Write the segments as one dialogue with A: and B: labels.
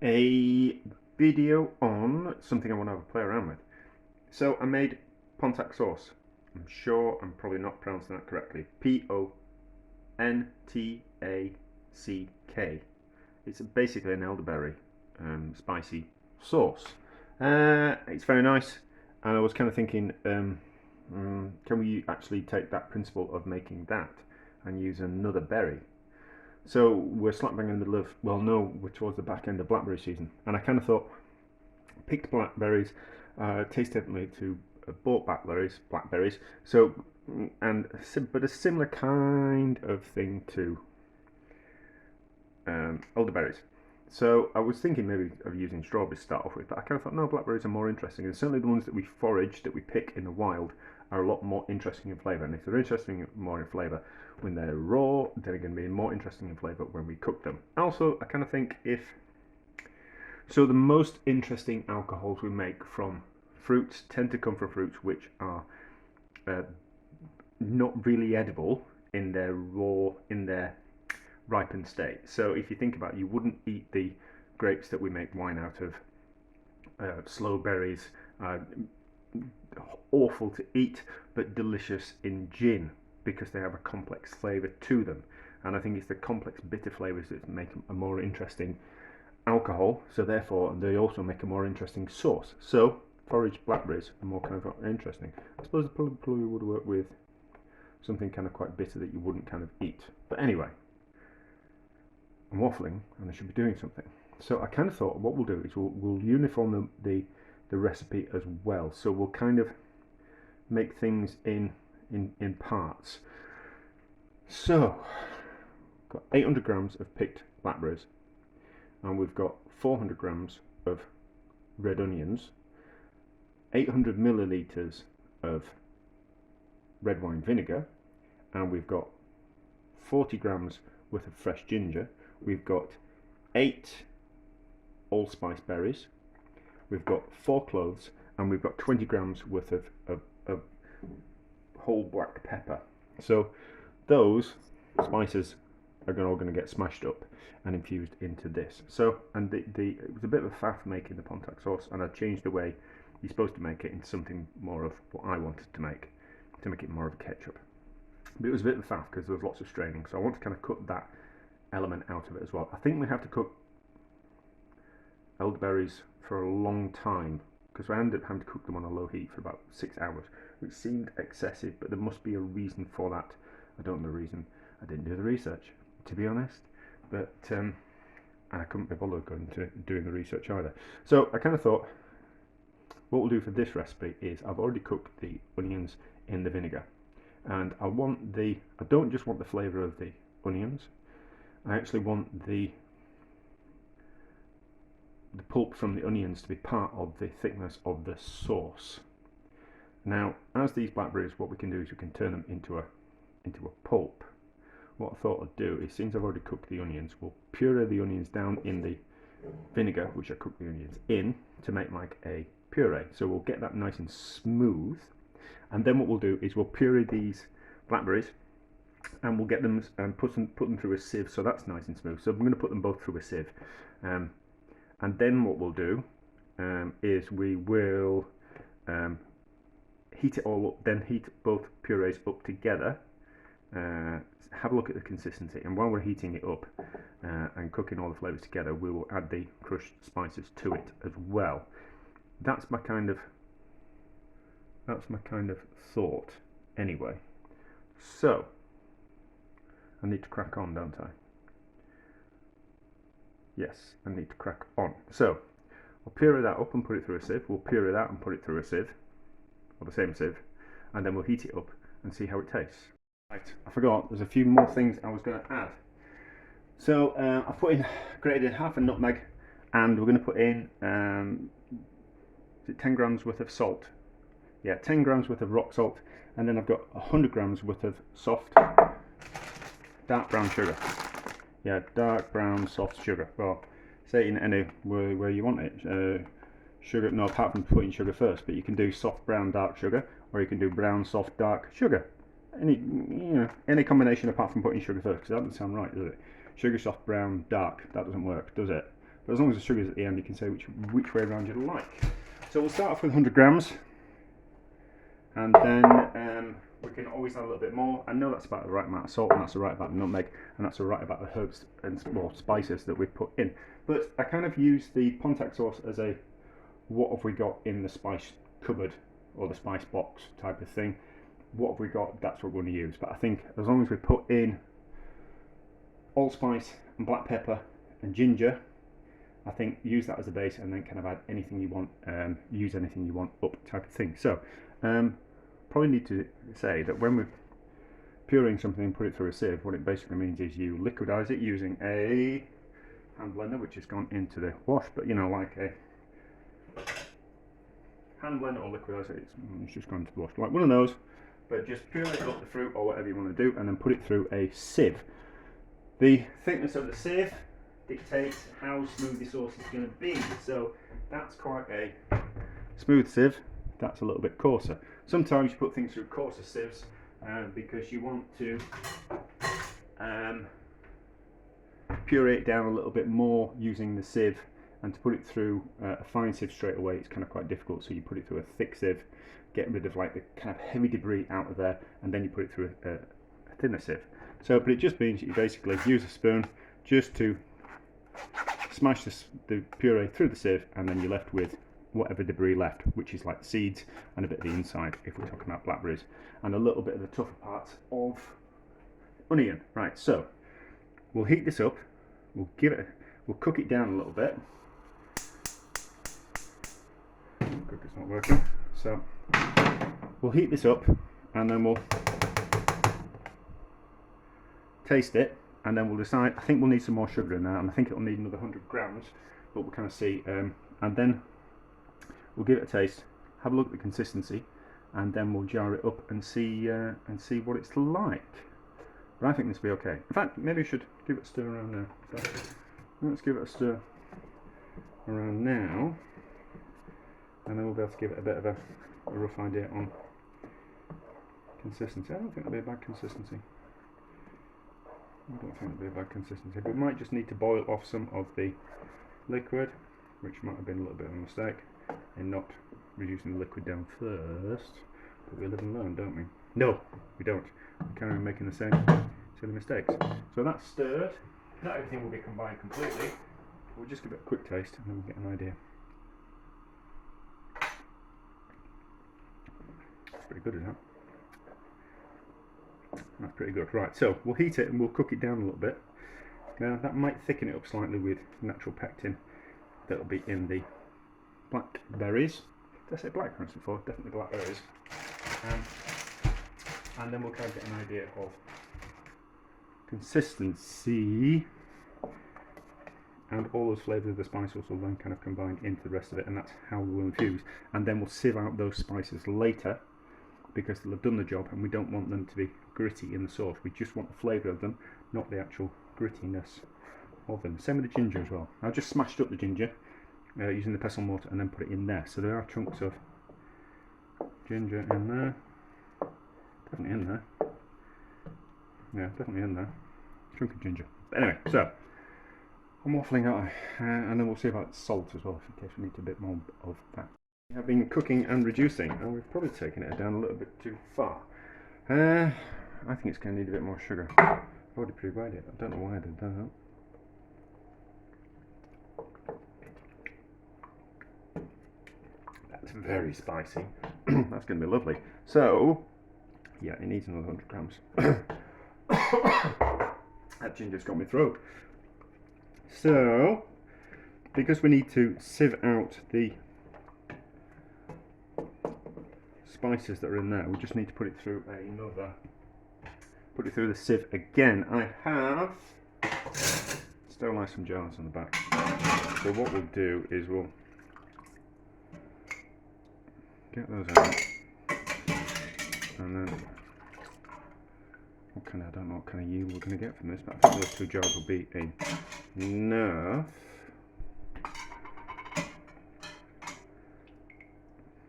A: a video on something I want to have a play around with. So I made Pontack Sauce. I'm sure I'm probably not pronouncing that correctly. Pontack. It's basically an elderberry spicy sauce. It's very nice, and I was kind of thinking, can we actually take that principle of making that and use another berry? So we're slap bang in the middle of, well, no, we're towards the back end of blackberry season, and I kind of thought, picked blackberries, taste differently to bought blackberries. So, but a similar kind of thing to elderberries. So I was thinking maybe of using strawberries to start off with, but I kind of thought, no, blackberries are more interesting, and certainly the ones that we forage, that we pick in the wild, are a lot more interesting in flavour. And if they're interesting more in flavour when they're raw, they're going to be more interesting in flavour when we cook them. Also, I kind of think so the most interesting alcohols we make from fruits tend to come from fruits which are not really edible in their ripened state. So if you think about it, you wouldn't eat the grapes that we make wine out of, sloe berries, awful to eat but delicious in gin because they have a complex flavour to them, and I think it's the complex bitter flavours that make a more interesting alcohol, so therefore they also make a more interesting sauce. So foraged blackberries are more kind of interesting. I suppose it probably would work with something kind of quite bitter that you wouldn't kind of eat, but anyway, I'm waffling and I should be doing something. So I kind of thought what we'll do is we'll uniform the recipe as well. So we'll kind of make things in parts. So got 800 grams of picked blackberries, and we've got 400 grams of red onions, 800 milliliters of red wine vinegar, and we've got 40 grams worth of fresh ginger. We've got 8 allspice berries, we've got 4 cloves, and we've got 20 grams worth of whole black pepper. So those spices are all going to get smashed up and infused into this. So, and it was a bit of a faff making the Pontack sauce, and I changed the way you're supposed to make it into something more of what I wanted to make it more of a ketchup. But it was a bit of a faff because there was lots of straining, so I want to kind of cut that element out of it as well. I think we have to cook elderberries for a long time because I ended up having to cook them on a low heat for about 6 hours, which seemed excessive, but there must be a reason for that. I don't know the reason. I didn't do the research, to be honest, but I couldn't be bothered going to doing the research either. So I kind of thought what we'll do for this recipe is I've already cooked the onions in the vinegar, and I don't just want the flavour of the onions, I actually want the pulp from the onions to be part of the thickness of the sauce. Now, as these blackberries, what we can do is we can turn them into a pulp. What I thought I'd do is, since I've already cooked the onions, we'll puree the onions down in the vinegar, which I cooked the onions in, to make like a puree. So we'll get that nice and smooth, and then what we'll do is we'll puree these blackberries, and we'll get them and put them through a sieve, so that's nice and smooth. So I'm going to put them both through a sieve, and then what we'll do is we will heat it all up, then heat both purees up together, have a look at the consistency, and while we're heating it up and cooking all the flavours together, we will add the crushed spices to it as well. That's my kind of thought anyway. So I need to crack on, don't I? Yes, I need to crack on. So I'll puree that up and put it through a sieve. We'll puree that and put it through a sieve, or the same sieve, and then we'll heat it up and see how it tastes. Right, I forgot, there's a few more things I was going to add. So I've put in, grated in half a nutmeg, and we're going to put in 10 grams worth of salt. Yeah, 10 grams worth of rock salt, and then I've got 100 grams worth of soft dark brown sugar. Yeah, dark brown soft sugar. Well, say it in any where you want it. Sugar, no, apart from putting sugar first, but you can do soft brown dark sugar, or you can do brown soft dark sugar. Any combination apart from putting sugar first, because that doesn't sound right, does it? Sugar soft brown dark, that doesn't work, does it? But as long as the sugar's at the end, you can say which way around you'd like. So we'll start off with 100 grams, and then we can always add a little bit more. I know that's about the right amount of salt, and that's the right amount of nutmeg, and that's the right about the herbs and more spices that we've put in. But I kind of use the Pontack sauce as a what have we got in the spice cupboard or the spice box type of thing. What have we got? That's what we're going to use. But I think as long as we put in allspice and black pepper and ginger, I think use that as a base, and then kind of add anything you want, use anything you want up type of thing. So probably need to say that when we're pureeing something and put it through a sieve, what it basically means is you liquidize it using a hand blender, which has gone into the wash, but you know, like a hand blender or liquidizer, it's just gone into the wash, like one of those. But just puree up the fruit or whatever you want to do, and then put it through a sieve. The thickness of the sieve dictates how smooth the sauce is going to be. So that's quite a smooth sieve, that's a little bit coarser. Sometimes you put things through coarser sieves because you want to puree it down a little bit more using the sieve, and to put it through a fine sieve straight away, it's kind of quite difficult. So you put it through a thick sieve, get rid of like the kind of heavy debris out of there, and then you put it through a thinner sieve. So, but it just means that you basically use a spoon just to smash the puree through the sieve, and then you're left with whatever debris left, which is like the seeds and a bit of the inside if we're talking about blackberries, and a little bit of the tougher parts of onion. Right, so we'll heat this up, we'll cook it down a little bit. Cooker's not working, so we'll heat this up, and then we'll taste it, and then we'll decide. I think we'll need some more sugar in there, and I think it'll need another 100 grams, but we'll kind of see, and then we'll give it a taste, have a look at the consistency, and then we'll jar it up and see what it's like. But I think this will be okay. In fact, maybe I should give it a stir around now. So let's give it a stir around now, and then we'll be able to give it a bit of a rough idea on consistency. I don't think that'll be a bad consistency. I don't think it'll be a bad consistency, but we might just need to boil off some of the liquid, which might have been a little bit of a mistake in not reducing the liquid down first. But we live and learn, don't we? No, we don't. We carry on making the same silly mistakes. So that's stirred. Not everything will be combined completely. We'll just give it a quick taste, and then we'll get an idea. That's pretty good, isn't it? That's pretty good. Right, so we'll heat it and we'll cook it down a little bit. Now that might thicken it up slightly with natural pectin that'll be in the blackberries. Did I say blackberries before? Definitely blackberries. And then we'll kind of get an idea of consistency, and all those flavours of the spice will then kind of combine into the rest of it, and that's how we'll infuse. And then we'll sieve out those spices later, because they'll have done the job, and we don't want them to be gritty in the sauce. We just want the flavour of them, not the actual grittiness of them. Same with the ginger as well. I just smashed up the ginger using the pestle mortar and then put it in there. So there are chunks of ginger in there. Definitely in there. Yeah, definitely in there. Chunk of ginger. But anyway, so I'm waffling out, and then we'll see about salt as well, in case we need a bit more of that. We have been cooking and reducing, and we've probably taken it down a little bit too far. I think it's going to need a bit more sugar. I've already pre-weighed it. I don't know why I did that. That's very spicy. That's going to be lovely. So, yeah, it needs another 100 grams. That ginger's got my throat. So, because we need to sieve out the spices that are in there, we just need to put it through the sieve again. I have sterilised some jars on the back. So what we'll do is we'll get those out, and then I don't know what kind of yield we're going to get from this, but I think those 2 jars will be enough.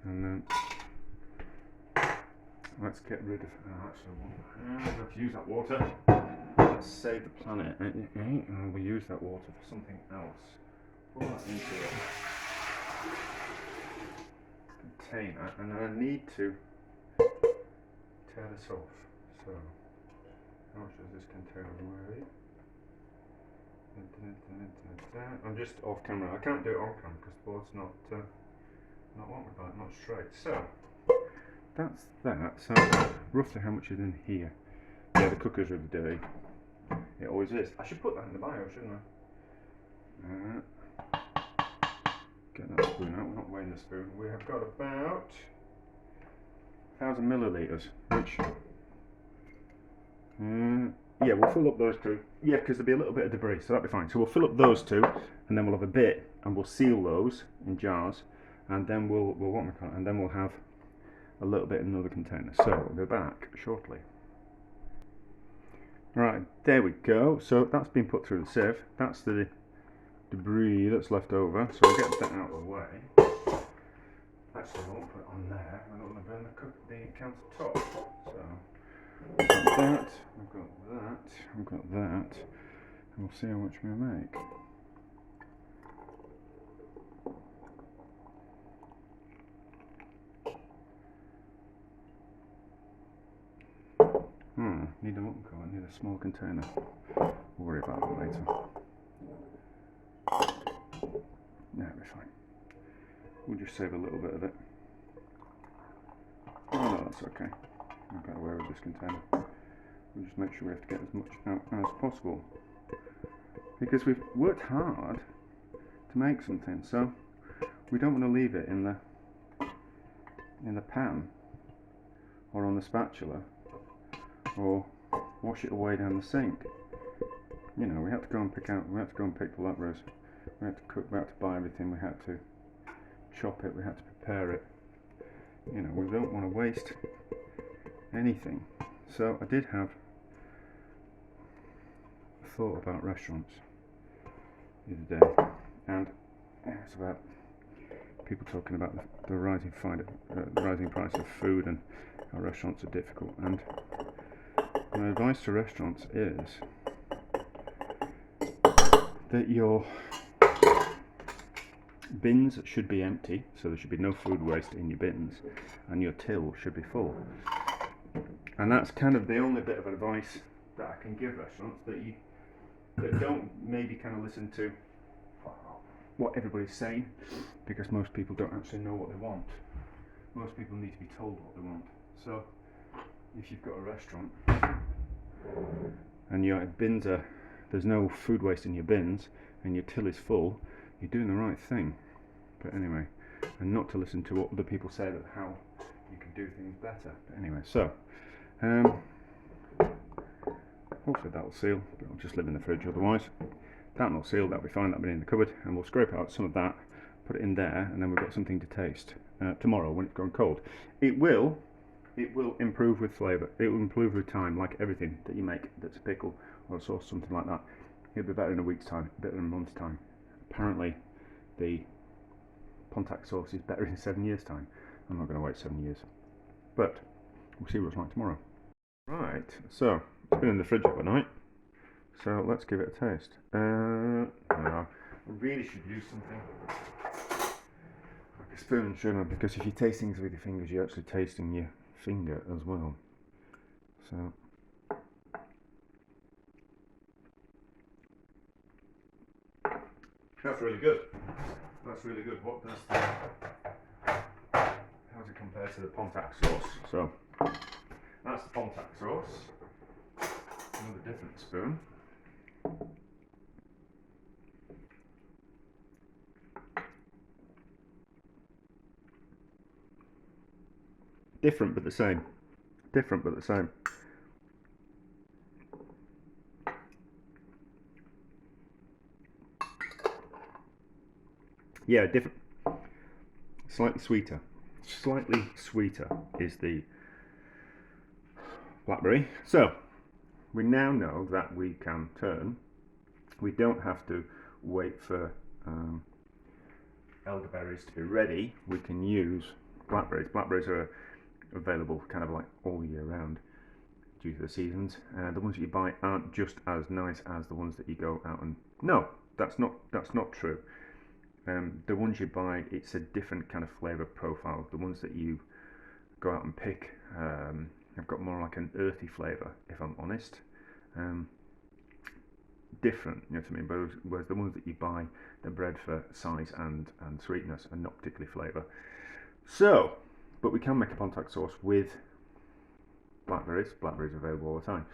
A: And then let's get rid of we'll have to use that water. Let's save the planet, and we'll use that water for something else. pour that into a container, and then I need to tear this off. So, how much does this container weigh? I'm just off camera. I can't do it on camera because the board's not what we call it, not straight. So that's that. So roughly how much is in here? Yeah, the cooker's really dirty. It always is. I should put that in the bio, shouldn't I? Get that spoon out. We're not weighing the spoon. We have got about 1,000 millilitres, which yeah, we'll fill up those two. Yeah, because there'll be a little bit of debris, so that'll be fine. So we'll fill up those two, and then we'll have a bit, and we'll seal those in jars, and then we'll and then we'll have a little bit in another container. So we'll go back shortly. Right, there we go. So that's been put through the sieve. That's the debris that's left over. So we'll get that out of the way. Actually, I won't put it on there. I don't want to burn the countertop. So I've got that, I've got that, I've got that, and we'll see how much we make. Need a what we call it, need a small container. We'll worry about that later. No, it'll be fine. We'll just save a little bit of it. Oh no, that's okay. I'll get away with this container. We'll just make sure we have to get as much out as possible, because we've worked hard to make something, so we don't want to leave it in the pan or on the spatula or wash it away down the sink. You know, we had to go and pick the blackberries. We had to cook, we had to buy everything, we had to chop it, we had to prepare it. You know, we don't want to waste anything. So I did have a thought about restaurants the other day, and it's about people talking about the rising price of food and how restaurants are difficult. And my advice to restaurants is that your bins should be empty, so there should be no food waste in your bins, and your till should be full. And that's kind of the only bit of advice that I can give restaurants, that don't maybe kind of listen to what everybody's saying, because most people don't actually know what they want. Most people need to be told what they want. So if you've got a restaurant and your bins there's no food waste in your bins and your till is full, you're doing the right thing. But anyway, and not to listen to what other people say about how you can do things better. But anyway, so hopefully that'll seal, but it'll just live in the fridge otherwise. That'll not seal, that'll be fine, that'll be in the cupboard, and we'll scrape out some of that, put it in there, and then we've got something to taste tomorrow when it's gone cold. It will improve with flavour, it will improve with time, like everything that you make that's a pickle or a sauce, something like that. It'll be better in a week's time, better in a month's time. Apparently the Pontack sauce is better in 7 years' time. I'm not going to wait 7 years, but we'll see what it's like tomorrow. Right, so it's been in the fridge overnight, so let's give it a taste. I really should use something like a spoon, shouldn't I? Because if you taste things with your fingers, you're actually tasting your finger as well. So that's really good. That's really good. What does how does it compare to the Pontack sauce? So that's the Pontack sauce. Another different spoon. Different but the same. Different but the same. Yeah, different. Slightly sweeter. Slightly sweeter is the blackberry. So we now know that we can turn. We don't have to wait for elderberries to be ready. We can use blackberries. Blackberries are available kind of like all year round due to the seasons. The ones that you buy aren't just as nice as the ones that you go out and... No, that's not true. The ones you buy, it's a different kind of flavour profile. The ones that you go out and pick have got more like an earthy flavour, if I'm honest. Different, you know what I mean? But whereas the ones that you buy, they're bred for size and sweetness and not particularly flavour. So, but we can make a Pontack sauce with blackberries. Blackberries are available all the time.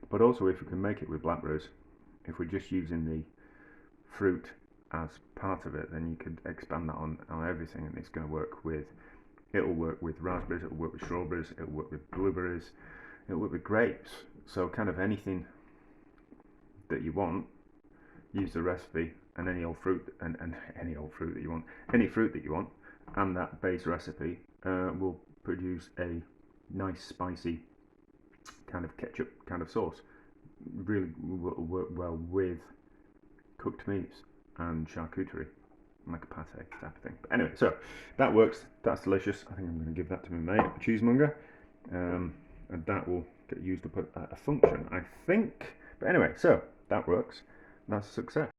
A: But also, if we can make it with blackberries, if we're just using the fruit as part of it, then you could expand that on everything, and it's going to work with. It'll work with raspberries. It'll work with strawberries. It'll work with blueberries. It'll work with grapes. So kind of anything that you want, use the recipe, and any old fruit and any old fruit that you want, any fruit that you want, and that base recipe will produce a nice spicy kind of ketchup kind of sauce. Really will work well with cooked meats and charcuterie, like a pate type of thing. But anyway, so that works. That's delicious. I think I'm going to give that to my mate, a cheesemonger, and that will get used up at a function, I think. But anyway, so that works. That's a success.